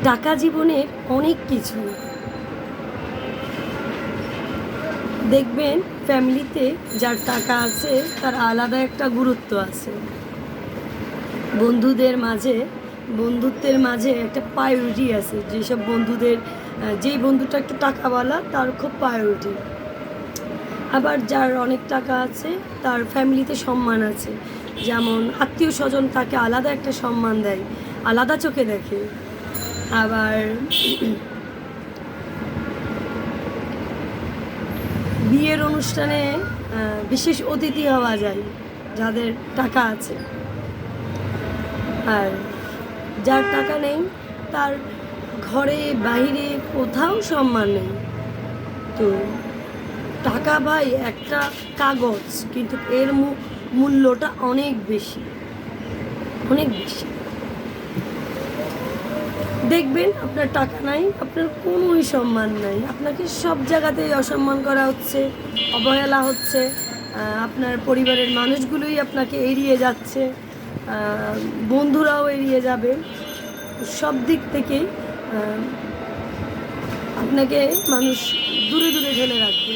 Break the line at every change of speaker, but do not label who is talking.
টাকা জীবনের অনেক কিছু। দেখবেন ফ্যামিলিতে যার টাকা আছে তার আলাদা একটা গুরুত্ব আছে। বন্ধুত্বের মাঝে একটা প্রায়োরিটি আছে। যেসব বন্ধুদের যেই বন্ধুটা একটু টাকাওয়ালা তার খুব প্রায়োরিটি। আবার যার অনেক টাকা আছে তার ফ্যামিলিতে সম্মান আছে। যেমন আত্মীয় স্বজন তাকে আলাদা একটা সম্মান দেয়, আলাদা চোখে দেখে। আবার বিয়ের অনুষ্ঠানে বিশেষ অতিথি হওয়া যায় যাদের টাকা আছে। আর যার টাকা নেই তার ঘরে বাইরে কোথাও সম্মান নেই। তো টাকা ভাই একটা কাগজ, কিন্তু এর মূল্যটা অনেক বেশি, অনেক বেশি। দেখবেন আপনার টাকা নাই, আপনার কোনোই সম্মান নাই, আপনাকে সব জায়গাতেই অসম্মান করা হচ্ছে, অবহেলা হচ্ছে। আপনার পরিবারের মানুষগুলোই আপনাকে এড়িয়ে যাচ্ছে, বন্ধুরাও এড়িয়ে যাবে। সব দিক থেকেই আপনাকে মানুষ দূরে দূরে ঠেলে রাখবে।